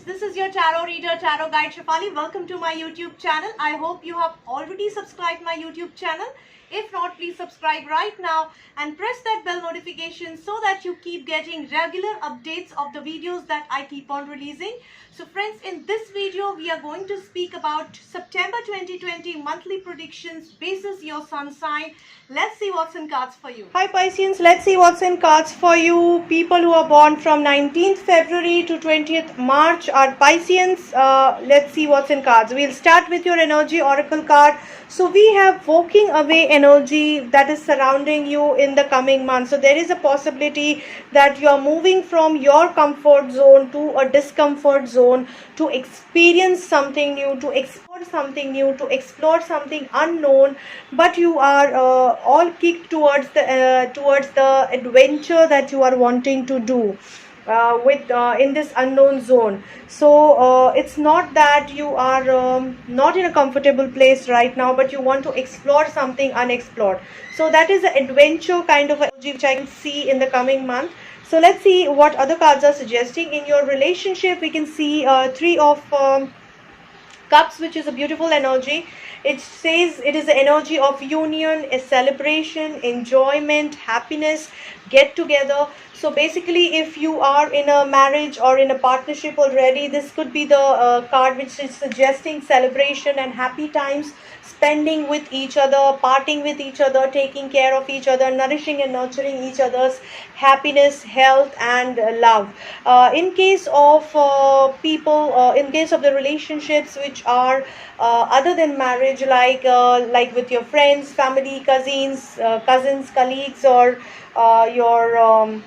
this is your tarot reader, tarot guide Shefali. Welcome to my YouTube channel. I hope you have already subscribed my YouTube channel. If not, please subscribe right now and press that bell notification so that you keep getting regular updates of the videos that I keep on releasing. So friends, in this video, we are going to speak about September 2020 monthly predictions basis your sun sign. Let's see what's in cards for you. Hi Pisceans, let's see what's in cards for you. People who are born from 19th February to 20th March are Pisceans. Let's see what's in cards. We'll start with your energy oracle card. So we have walking away energy that is surrounding you in the coming month. So there is a possibility that you are moving from your comfort zone to a discomfort zone to experience something new, to explore something new, to explore something unknown, but you are all kicked towards the adventure that you are wanting to do in this unknown zone. So it's not that you are not in a comfortable place right now, but you want to explore something unexplored. So that is an adventure kind of energy which I can see in the coming month. So let's see what other cards are suggesting. In your relationship, we can see Three of Cups, which is a beautiful energy. It says it is the energy of union, a celebration, enjoyment, happiness, get together. So basically, if you are in a marriage or in a partnership already, this could be the card which is suggesting celebration and happy times, spending with each other, parting with each other, taking care of each other, nourishing and nurturing each other's happiness, health and love. In case of in case of the relationships which are other than marriage, like with your friends, family, cousins, colleagues, or your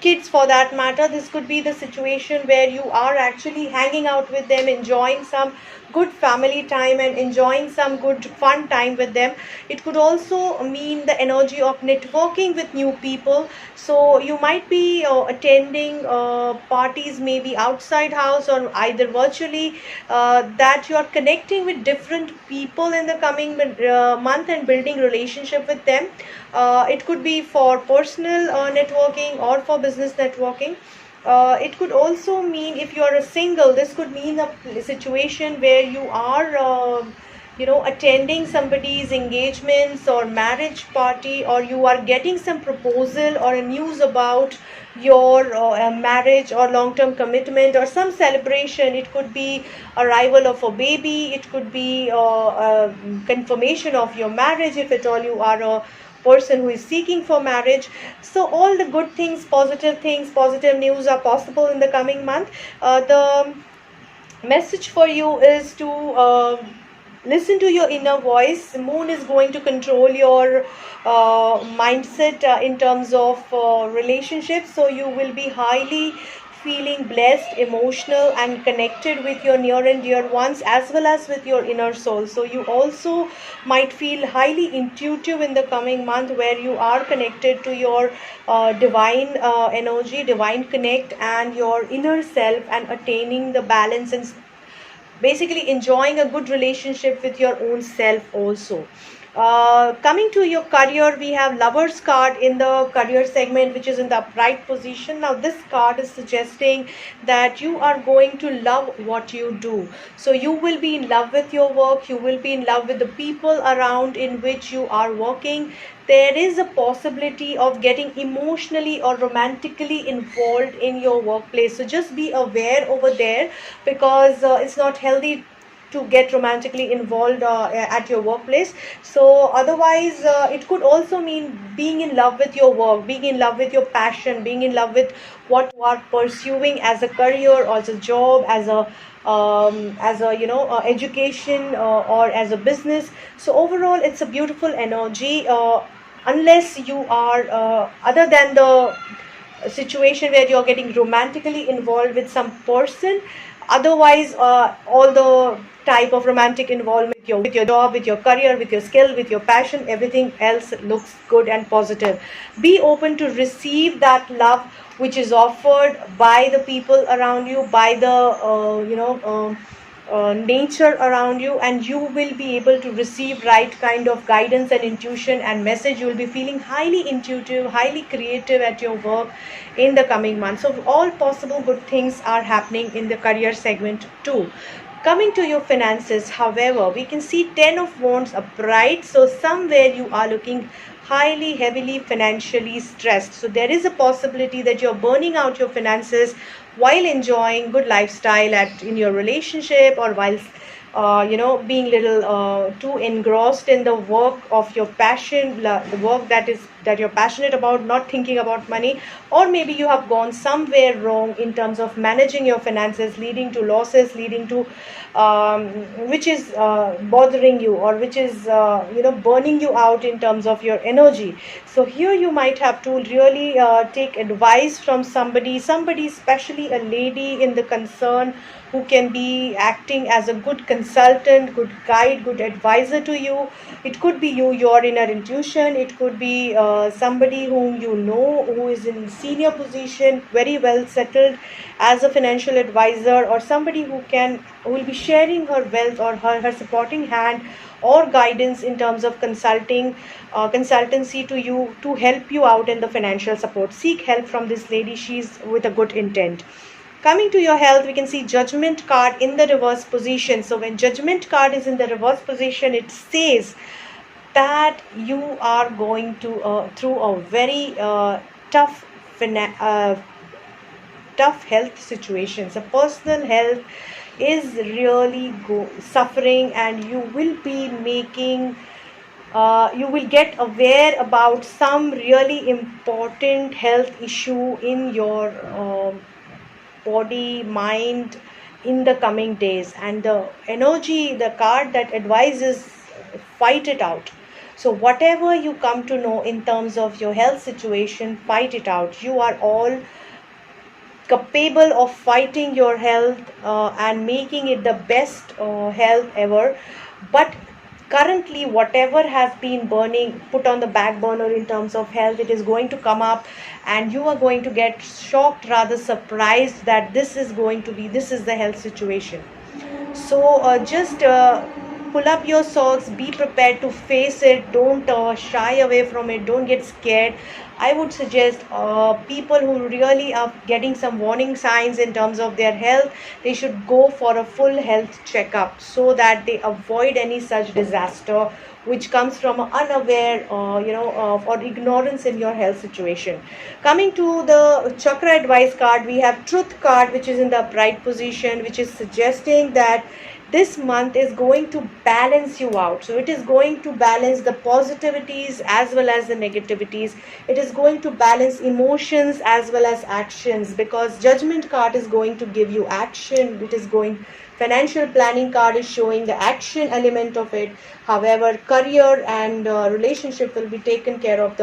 kids for that matter, this could be the situation where you are actually hanging out with them, enjoying some good family time and enjoying some good fun time with them. It could also mean the energy of networking with new people. So you might be attending parties, maybe outside house or either virtually, that you are connecting with different people in the coming month and building relationship with them. It could be for personal networking or for business networking. It could also mean, if you are a single, this could mean a situation where you are attending somebody's engagements or marriage party, or you are getting some proposal or a news about your marriage or long-term commitment or some celebration. It could be arrival of a baby, it could be confirmation of your marriage if at all you are a person who is seeking for marriage. So all the good things, positive news are possible in the coming month. The message for you is to listen to your inner voice. The moon is going to control your mindset in terms of relationships. So you will be highly feeling blessed, emotional and connected with your near and dear ones, as well as with your inner soul. So you also might feel highly intuitive in the coming month, where you are connected to your divine energy, divine connect and your inner self, and attaining the balance and basically enjoying a good relationship with your own self also. Coming to your career, we have Lovers card in the career segment, which is in the upright position. Now this card is suggesting that you are going to love what you do. So you will be in love with your work, you will be in love with the people around in which you are working. There is a possibility of getting emotionally or romantically involved in your workplace. So just be aware over there, because it's not healthy to get romantically involved at your workplace. So otherwise, it could also mean being in love with your work, being in love with your passion, being in love with what you are pursuing as a career or as a job, as a education or as a business. So overall, it's a beautiful energy, unless you are other than the situation where you're getting romantically involved with some person. Otherwise, all the type of romantic involvement with your job, with your career, with your skill, with your passion, everything else looks good and positive. Be open to receive that love which is offered by the people around you, by the nature around you, and you will be able to receive right kind of guidance and intuition and message. You will be feeling highly intuitive, highly creative at your work in the coming months. So all possible good things are happening in the career segment too. Coming to your finances, however, we can see 10 of wands upright. So somewhere you are looking highly heavily financially stressed. So there is a possibility that you're burning out your finances while enjoying good lifestyle in your relationship, or while being little too engrossed in the work of your passion, the work that you're passionate about, not thinking about money. Or maybe you have gone somewhere wrong in terms of managing your finances, leading to losses, leading to which is bothering you, or which is burning you out in terms of your energy. So here you might have to really take advice from somebody, especially a lady in the concern, who can be acting as a good consultant, good guide, good advisor to you. It could be you, your inner intuition. It could be somebody whom you know, who is in senior position, very well settled as a financial advisor, or somebody who will be sharing her wealth, or her supporting hand or guidance in terms of consultancy to you, to help you out in the financial support. Seek help from this lady. She's with a good intent. Coming to your health, we can see Judgment card in the reverse position. So when Judgment card is in the reverse position, it says that you are going to through a very tough tough health situation. So personal health is really suffering, and you will be making you will get aware about some really important health issue in your body, mind in the coming days. And the energy, the card that advises, fight it out. So whatever you come to know in terms of your health situation, fight it out. You are all capable of fighting your health and making it the best health ever. But currently, whatever has been burning, put on the back burner in terms of health, it is going to come up, and you are going to get shocked, rather surprised, that this is the health situation. So just pull up your socks, be prepared to face it. Don't shy away from it, don't get scared. I would suggest people who really are getting some warning signs in terms of their health, they should go for a full health checkup, so that they avoid any such disaster which comes from unaware or ignorance in your health situation. Coming to the chakra advice card, we have Truth card, which is in the upright position, which is suggesting that this month is going to balance you out. So it is going to balance the positivities as well as the negativities. It is going to balance emotions as well as actions, because Judgment card is going to give you action. Financial planning card is showing the action element of it. However, career and relationship will be taken care of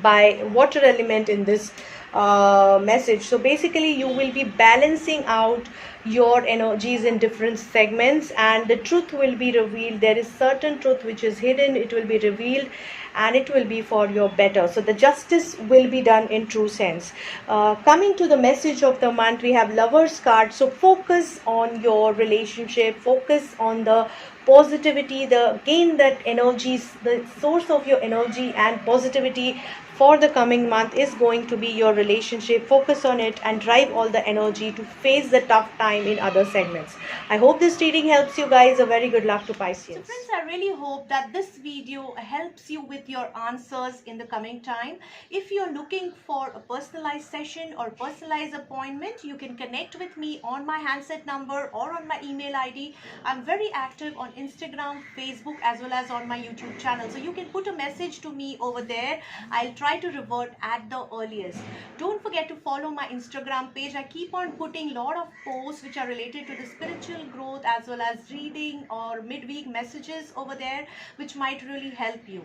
by water element in this message. So basically, you will be balancing out your energies in different segments, and the truth will be revealed. There is certain truth which is hidden, it will be revealed, and it will be for your better. So the justice will be done in true sense. Coming to the message of the month, we have Lovers card. So focus on your relationship, focus on the positivity, that energies, the source of your energy and positivity for the coming month is going to be your relationship. Focus on it and drive all the energy to face the tough time in other segments. I hope this reading helps you guys. A very good luck to Pisces. So friends, I really hope that this video helps you with your answers in the coming time. If you're looking for a personalized session or personalized appointment, you can connect with me on my handset number or on my email ID. I'm very active on Instagram, Facebook, as well as on my YouTube channel. So you can put a message to me over there. I'll try to revert at the earliest. Don't forget to follow my Instagram page. I keep on putting a lot of posts which are related to the spiritual growth, as well as reading or midweek messages over there, which might really help you.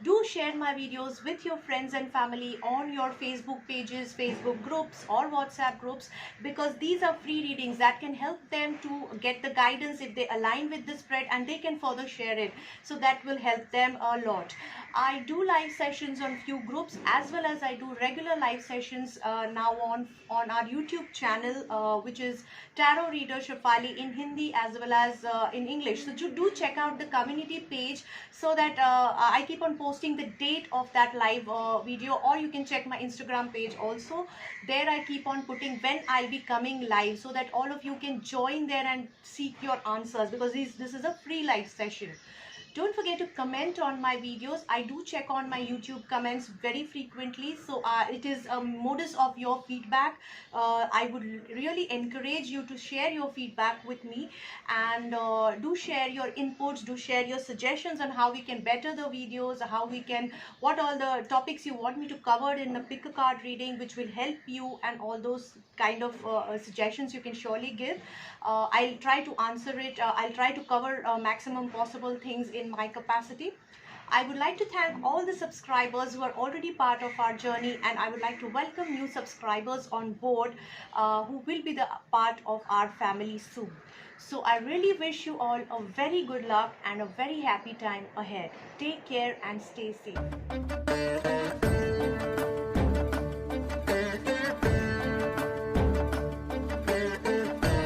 Do share my videos with your friends and family on your Facebook pages, Facebook groups, or WhatsApp groups, because these are free readings that can help them to get the guidance if they align with the spread, and they can further share it. So that will help them a lot. I do live sessions on few groups, as well as I do regular live sessions now on our YouTube channel, which is Tarot Reader Shefali, in Hindi as well as in English. So do check out the community page, so that I keep on posting the date of that live video, or you can check my Instagram page also. There I keep on putting when I'll be coming live, so that all of you can join there and seek your answers, because this is a free live session. Don't forget to comment on my videos. I do check on my YouTube comments very frequently, so it is a modus of your feedback. I would really encourage you to share your feedback with me, and do share your inputs, do share your suggestions on how we can better the videos, what all the topics you want me to cover in a pick a card reading, which will help you, and all those kind of suggestions you can surely give. I'll try to answer it. I'll try to cover maximum possible things in my capacity. I would like to thank all the subscribers who are already part of our journey, and I would like to welcome new subscribers on board who will be the part of our family soon. So I really wish you all a very good luck and a very happy time ahead. Take care and stay safe.